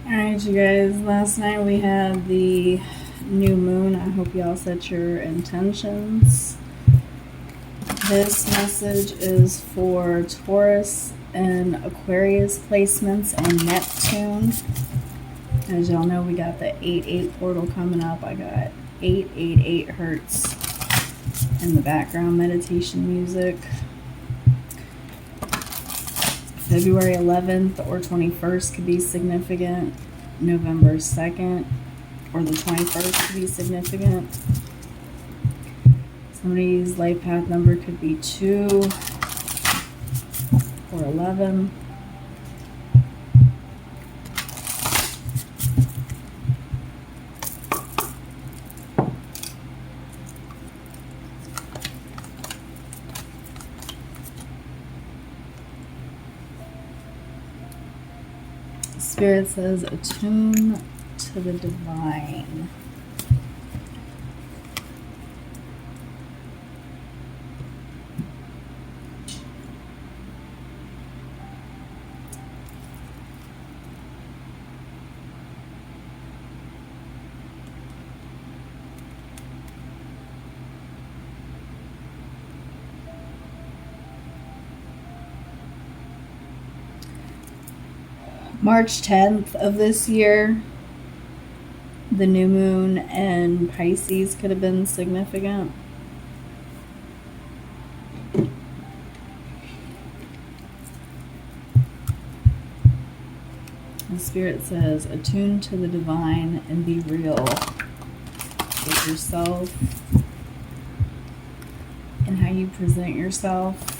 Alright, you guys, last night we had the new moon. I hope y'all set your intentions. This message is for Taurus and Aquarius placements and Neptune. As y'all know, we got the 8-8 portal coming up. I got 888 hertz in the background meditation music. February 11th or 21st could be significant. November 2nd or the 21st could be significant. Somebody's life path number could be 2 or 11. Spirit says attune to the divine. March 10th of this year, the new moon in Pisces could have been significant. The Spirit says, attune to the divine and be real with yourself and how you present yourself.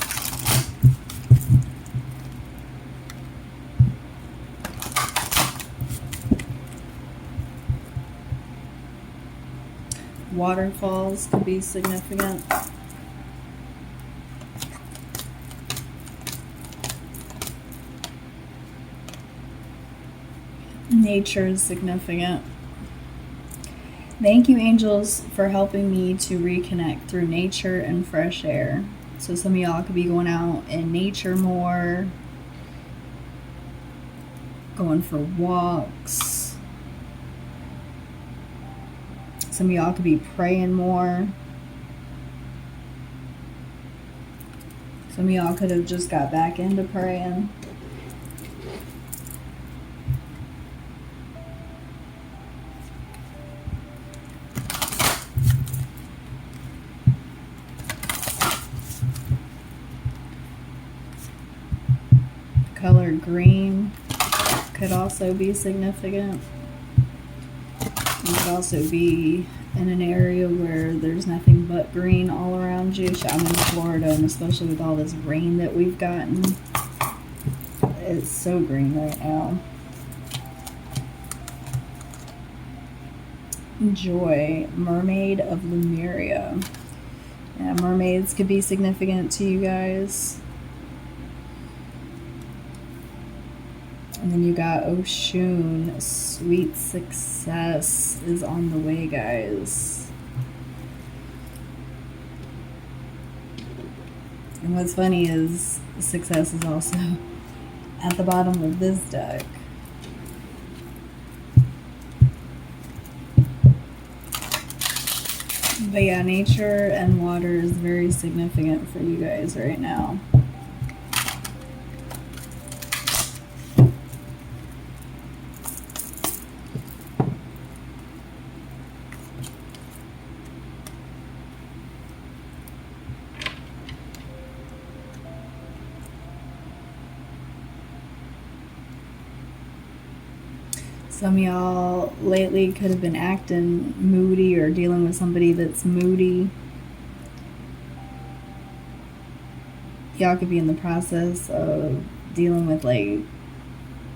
Waterfalls could be significant. Nature is significant. Thank you, angels, for helping me to reconnect through nature and fresh air. So some of y'all could be going out in nature more, going for walks. Some of y'all could be praying more. Some of y'all could have just got back into praying. Color green could also be significant. You could also be in an area where there's nothing but green all around you. I'm in Florida, and especially with all this rain that we've gotten, it's so green right now. Joy, Mermaid of Lemuria. Yeah, mermaids could be significant to you guys. And then you got Oshun, sweet success is on the way, guys. And what's funny is success is also at the bottom of this deck. But yeah, nature and water is very significant for you guys right now. Some of y'all lately could have been acting moody or dealing with somebody that's moody. Y'all could be in the process of dealing with like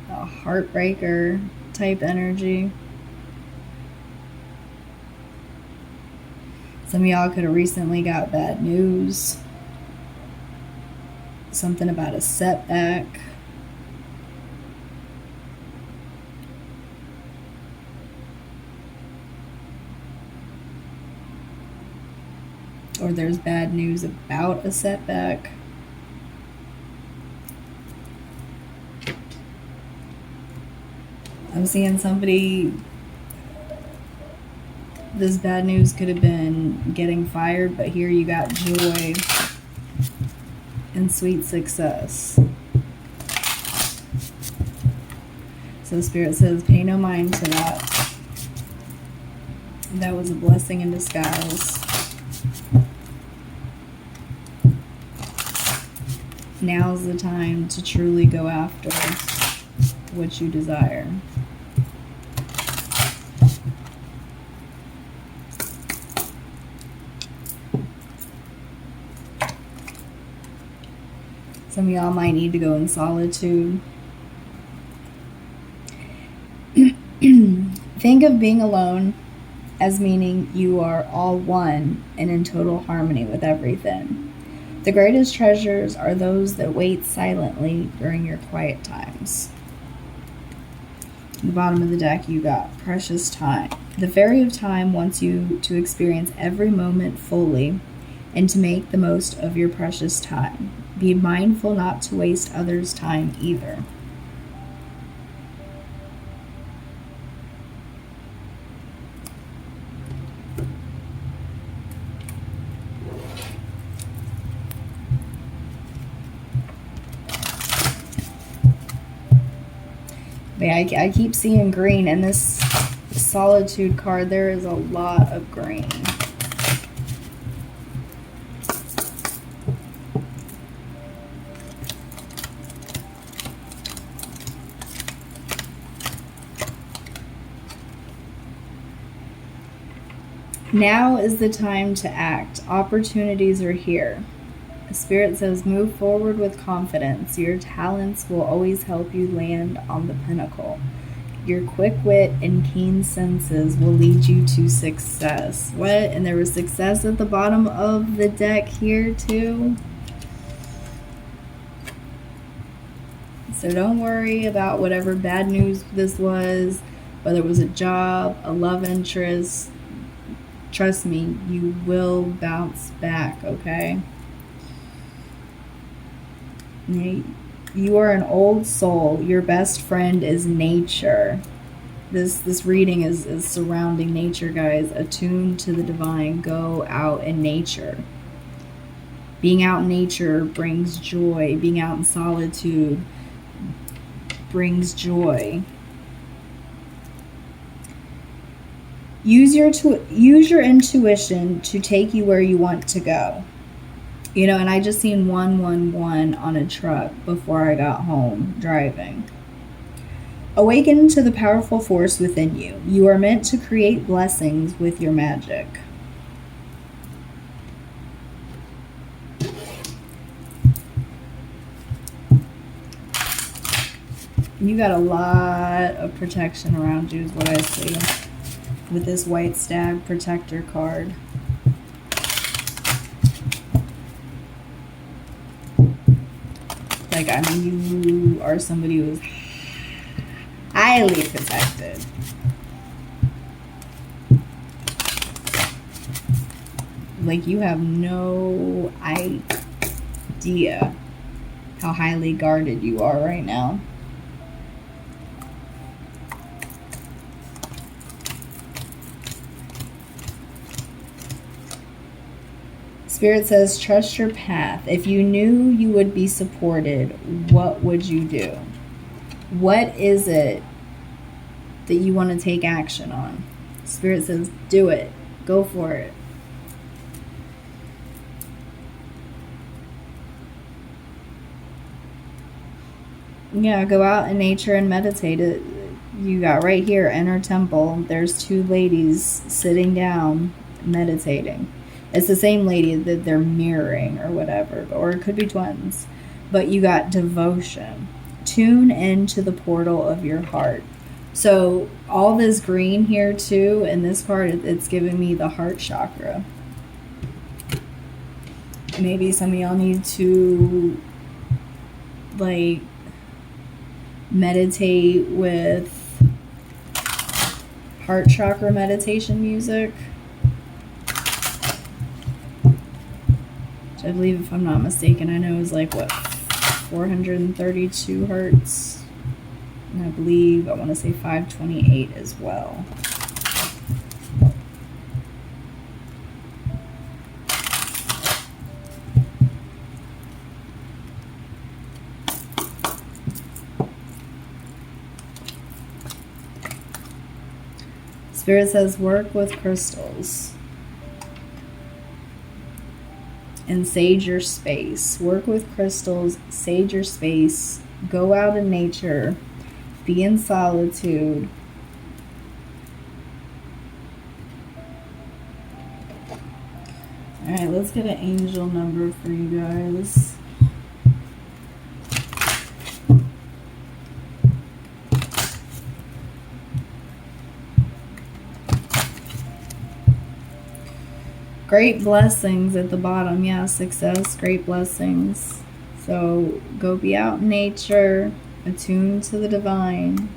a heartbreaker type energy. Some of y'all could have recently got bad news. Something about a setback. Or there's bad news about a setback. I'm seeing somebody, this bad news could have been getting fired, but here you got joy and sweet success. So Spirit says, pay no mind to that. That was a blessing in disguise. Now's the time to truly go after what you desire. Some of y'all might need to go in solitude. Think of being alone as meaning you are all one and in total harmony with everything. The greatest treasures are those that wait silently during your quiet times. At the bottom of the deck, you got precious time. The fairy of time wants you to experience every moment fully and to make the most of your precious time. Be mindful not to waste others' time either. I keep seeing green in this solitude card. There is a lot of green. Now is the time to act. Opportunities are here. Spirit says, move forward with confidence. Your talents will always help you land on the pinnacle. Your quick wit and keen senses will lead you to success. What? And there was success at the bottom of the deck here too. So don't worry about whatever bad news this was, whether it was a job, a love interest. Trust me, you will bounce back, okay? You are an old soul. Your best friend is nature. This reading is surrounding nature, guys. Attune to the divine. Go out in nature. Being out in nature brings joy. Being out in solitude brings joy. Use your intuition to take you where you want to go. You know, and I just seen 111 on a truck before I got home driving. Awaken to the powerful force within you. You are meant to create blessings with your magic. You got a lot of protection around you is what I see with this white stag protector card. Like, I mean, you are somebody who is highly protected. Like, you have no idea how highly guarded you are right now. Spirit says, trust your path. If you knew you would be supported, what would you do? What is it that you want to take action on? Spirit says, do it. Go for it. Yeah, go out in nature and meditate. You got right here, inner temple. There's two ladies sitting down meditating. It's the same lady that they're mirroring or whatever, or it could be twins. But you got devotion. Tune into the portal of your heart. So all this green here too, in this card, it's giving me the heart chakra. Maybe some of y'all need to like meditate with heart chakra meditation music. I believe, if I'm not mistaken, I know is like, what, 432 hertz? And I believe, I want to say 528 as well. Spirit says work with crystals and sage your space. Work with crystals, sage your space, go out in nature, be in solitude. All right, let's get an angel number for you guys. Great blessings at the bottom. Yeah, success, great blessings. So go be out in nature, attune to the divine.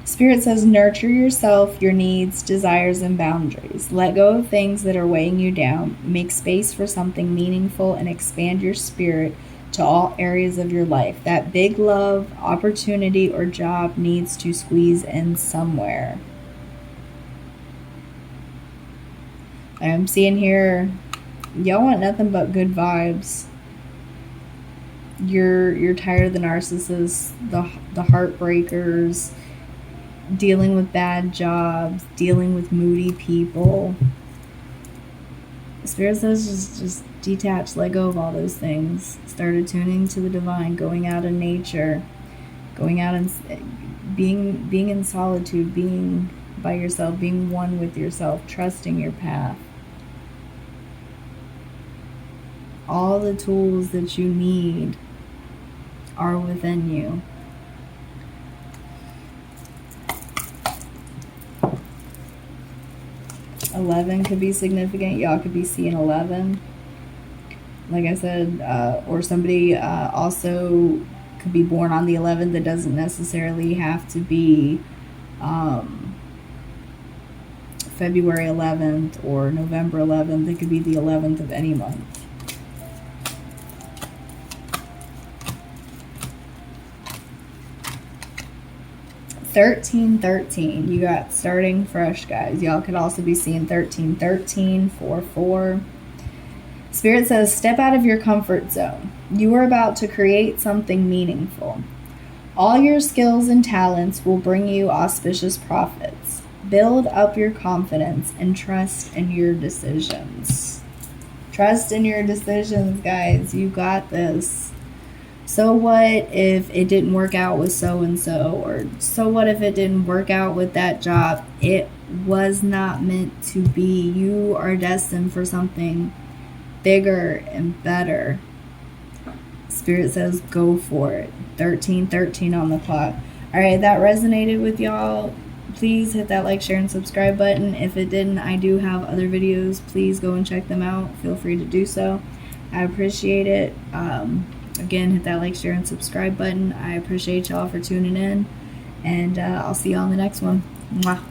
Spirit says nurture yourself, your needs, desires, and boundaries. Let go of things that are weighing you down. Make space for something meaningful and expand your spirit to all areas of your life. That big love, opportunity, or job needs to squeeze in somewhere. I'm seeing here, y'all want nothing but good vibes. You're tired of the narcissists, the heartbreakers, dealing with bad jobs, dealing with moody people. Spirit says just detach, let go of all those things. Start attuning to the divine, going out in nature, going out and being in solitude, being by yourself, being one with yourself, trusting your path. All the tools that you need are within you. $11 could be significant. Y'all could be seeing 11. Like I said, or somebody also could be born on the 11th. That doesn't necessarily have to be February 11th or November 11th. It could be the 11th of any month. $1313. You got starting fresh, guys. Y'all could also be seeing 1313, 44. Spirit says step out of your comfort zone. You are about to create something meaningful. All your skills and talents will bring you auspicious profits. Build up your confidence and trust in your decisions. Trust in your decisions, guys. You got this. So what if it didn't work out with so-and-so? Or so what if it didn't work out with that job? It was not meant to be. You are destined for something bigger and better. Spirit says go for it. 1313 on the clock. All right, that resonated with y'all. Please hit that like, share, and subscribe button. If it didn't, I do have other videos. Please go and check them out. Feel free to do so. I appreciate it. Again, hit that like, share, and subscribe button. I appreciate y'all for tuning in. And I'll see y'all on the next one. Mwah.